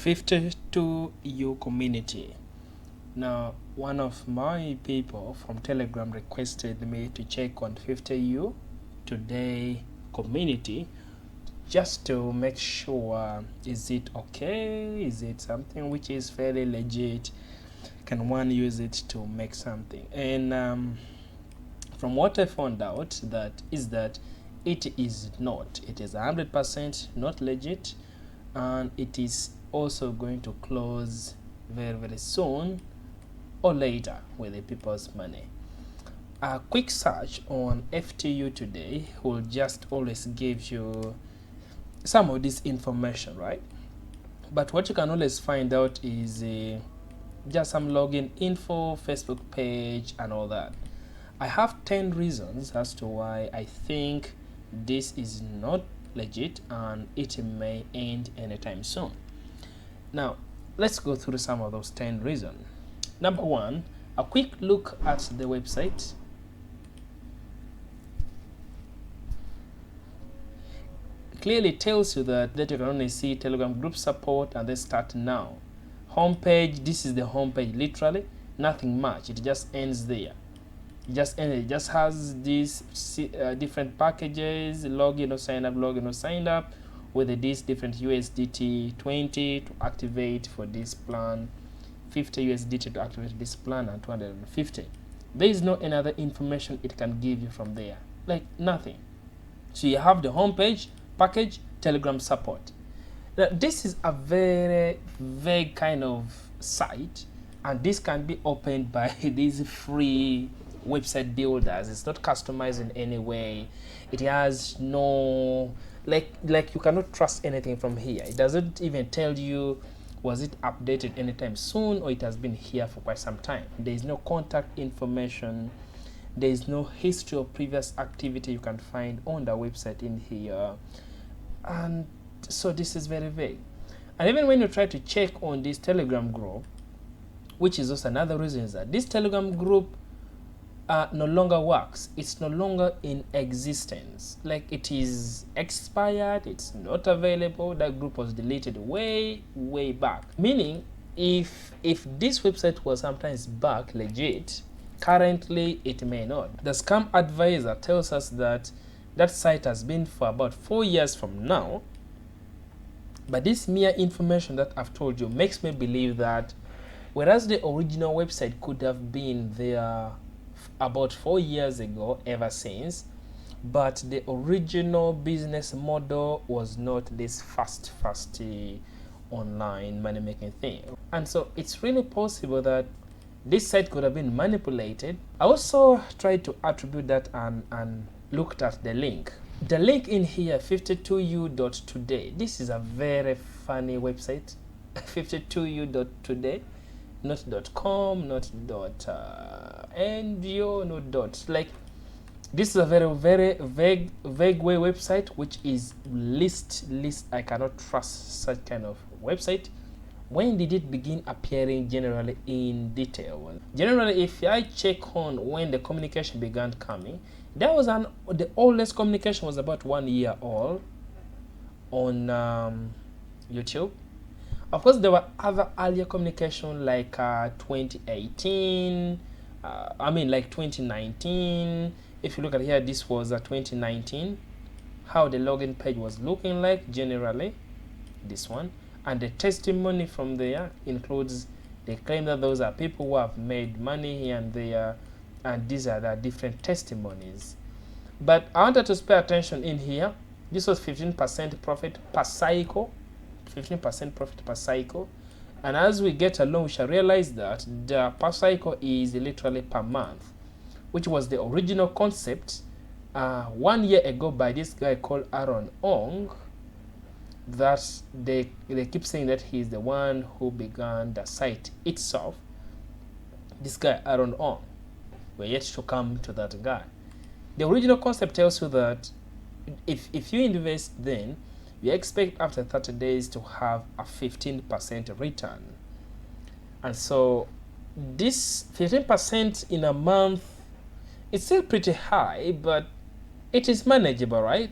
52U community. Now, one of my people from Telegram requested me to check on 50U today community just to make sure, is it okay? Is it something which is fairly legit? Can one use it to make something? And from what I found out, that it is not. It is 100% not legit, and it is also going to close very, very soon or later with the people's money. A quick search on FTU today will just always give you some of this information, right? But what you can always find out is just some login info, Facebook page, and all that. I have 10 reasons as to why I think this is not legit and it may end anytime soon. Now, let's go through some of those 10 reasons. Number one, a quick look at the website. Clearly tells you that you can only see Telegram group support and then start now. Homepage, this is the homepage literally, nothing much, it just ends there. It just has these different packages, login or sign up, with these different USDT 20 to activate for this plan, 50 USDT to activate this plan, and 250. There is no any other information it can give you from there, like nothing. So you have the homepage, package, Telegram support. Now, this is a very vague kind of site, and this can be opened by these free website builders. It's not customized in any way. It has no like you cannot trust anything from here. It doesn't even tell you was it updated anytime soon or it has been here for quite some time. There is no contact information. There is no history of previous activity you can find on the website in here, and so this is very vague. And even when you try to check on this Telegram group, which is also another reason, is that this Telegram group no longer works. It's no longer in existence. Like, it is expired, it's not available. That group was deleted way back. Meaning, if this website was sometimes back legit, currently it may not. The scam advisor tells us that that site has been for about 4 years from now, but this mere information that I've told you makes me believe that whereas the original website could have been there about 4 years ago ever since, but the original business model was not this fast online money making thing. And so it's really possible that this site could have been manipulated. I also tried to attribute that and looked at the link. The link in here, 52u.today. This is a very funny website. 52u.today, not .com, not .ngo, not . Like, this is a very vague way website, which is least I cannot trust such kind of website. When did it begin appearing generally in detail? Generally, if I check on when the communication began coming, there was the oldest communication was about 1 year old on YouTube. Of course, there were other earlier communication like 2018, like 2019. If you look at here, this was 2019. How the login page was looking like generally, this one. And the testimony from there includes, they claim that those are people who have made money here and there, and these are the different testimonies. But I wanted to pay attention in here. This was 15% profit per cycle, 15% profit per cycle. And as we get along, we shall realize that the per cycle is literally per month, which was the original concept 1 year ago by this guy called Aaron Ong. That they keep saying that he's the one who began the site itself. This guy Aaron Ong. We're yet to come to that guy. The original concept tells you that if you invest, then you expect after 30 days to have a 15% return. And so this 15% in a month, it's still pretty high, but it is manageable, right?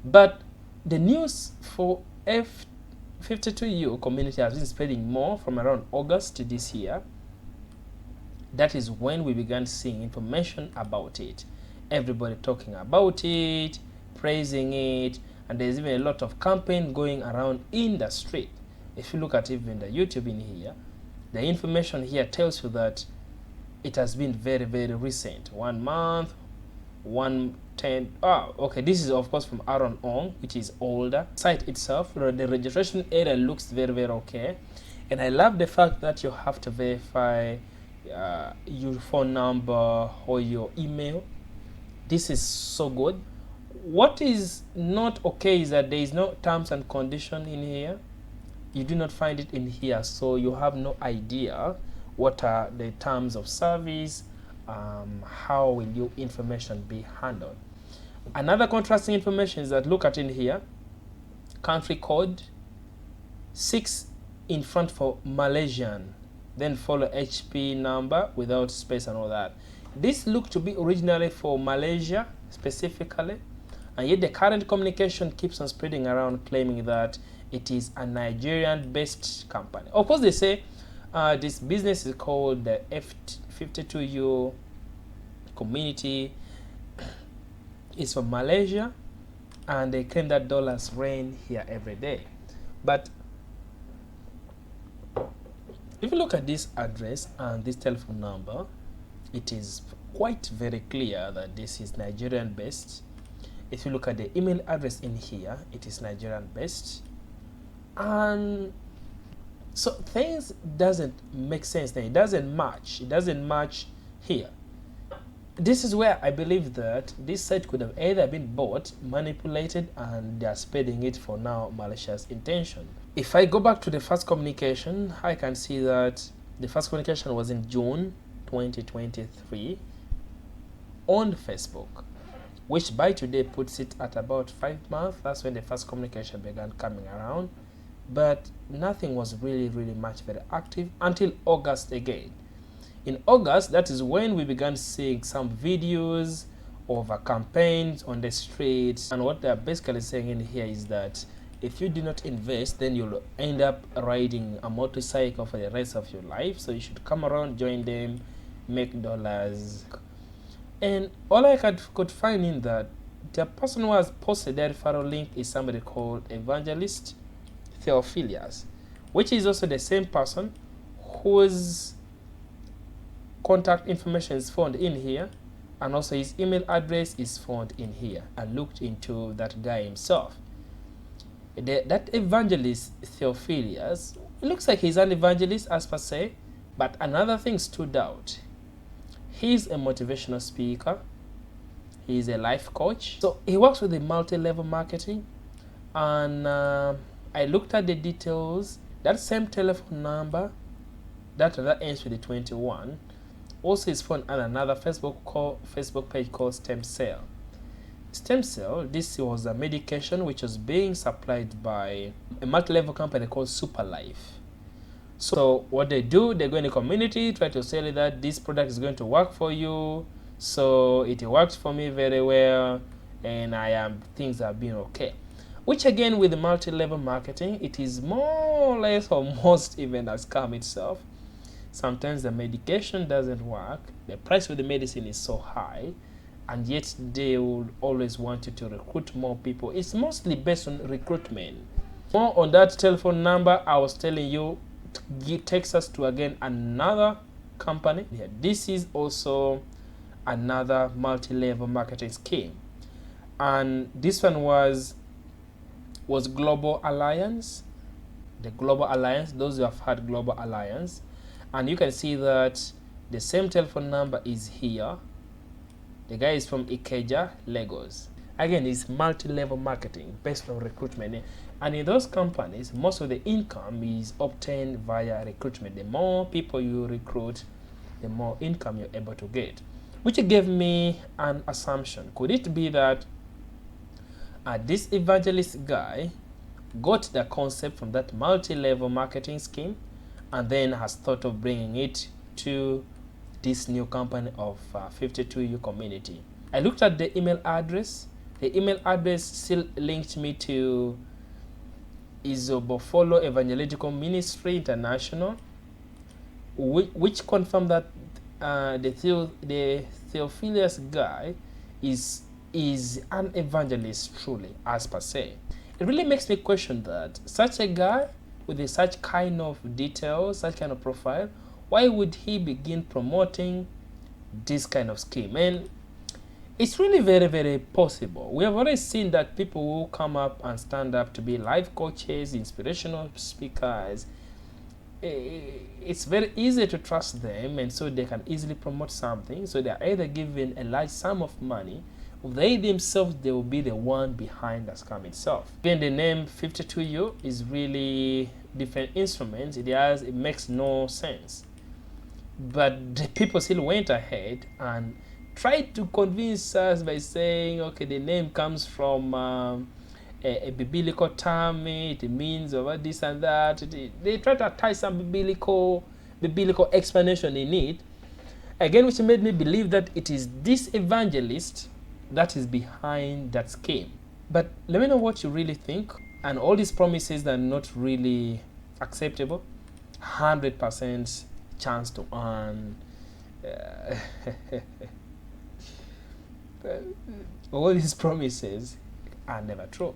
But the news for 52U community has been spreading more from around August to this year. That is when we began seeing information about it. Everybody talking about it, praising it, and there's even a lot of campaign going around in the street. If you look at even the YouTube in here, the information here tells you that it has been very, very recent. 1 month, 110. Okay, this is of course from Aaron Ong, which is older. Site itself, the registration area looks very, very okay. And I love the fact that you have to verify your phone number or your email. This is so good. What is not okay is that there is no terms and condition in here. You do not find it in here, so you have no idea what are the terms of service, how will your information be handled. Another contrasting information is that look at in here, country code 6 in front for Malaysian, then follow HP number without space and all that. This looked to be originally for Malaysia specifically, and yet the current communication keeps on spreading around claiming that it is a Nigerian based company. Of course they say this business is called the F52U community. It's from Malaysia, and they claim that dollars rain here every day. But if you look at this address and this telephone number, it is quite very clear that this is Nigerian based. If you look at the email address in here, it is Nigerian based. And so things doesn't make sense then. It doesn't match here. This is where I believe that this site could have either been bought, manipulated, and they are spreading it for now malicious intention. If I go back to the first communication, I can see that the first communication was in June 2023 on Facebook, which by today puts it at about 5 months. That's when the first communication began coming around, but nothing was really much very active until August again. In August, that is when we began seeing some videos of campaigns on the streets, and what they're basically saying in here is that if you do not invest, then you'll end up riding a motorcycle for the rest of your life, so you should come around, join them, make dollars. And all I could find in that the person who has posted that referral link is somebody called Evangelist Theophilus, which is also the same person whose contact information is found in here, and also his email address is found in here. I looked into that guy himself. That Evangelist Theophilus, it looks like he's an evangelist as per se, but another thing stood out. He's a motivational speaker. He's a life coach. So he works with the multi-level marketing, and I looked at the details. That same telephone number that ends with the 21 also is found on another Facebook page called Stem Cell. Stem Cell, this was a medication which was being supplied by a multi-level company called Super Life. So what they do, they go in the community, try to sell you that this product is going to work for you. So it works for me very well, and things have been okay. Which again, with the multi-level marketing, it is more or less almost even a scam itself. Sometimes the medication doesn't work, the price of the medicine is so high, and yet they will always want you to recruit more people. It's mostly based on recruitment. More on that telephone number I was telling you takes us to again another company. Yeah, this is also another multi-level marketing scheme, and this one was Global Alliance. The Global Alliance, those who have had Global Alliance, and you can see that the same telephone number is here. The guy is from Ikeja, Lagos. Again, it's multi-level marketing based on recruitment, and in those companies, most of the income is obtained via recruitment. The more people you recruit, the more income you're able to get, which gave me an assumption. Could it be that this evangelist guy got the concept from that multi-level marketing scheme and then has thought of bringing it to this new company of 52U community? I looked at the email address. The email address still linked me to is Obofolo Evangelical Ministry International, which confirmed that the Theophilus guy is an evangelist truly, as per se. It really makes me question that such a guy with such kind of details, such kind of profile, why would he begin promoting this kind of scheme? And it's really very, very possible. We have already seen that people who come up and stand up to be life coaches, inspirational speakers, it's very easy to trust them, and so they can easily promote something. So they are either given a large sum of money, or they themselves, they will be the one behind the scam itself. Even the name 52U is really different instruments. It makes no sense. But the people still went ahead and tried to convince us by saying, okay, the name comes from a biblical term, it means over this and that. They try to attach some biblical explanation in it, again, which made me believe that it is this evangelist that is behind that scheme. But let me know what you really think. And all these promises are not really acceptable. 100% chance to earn. All these promises are never true.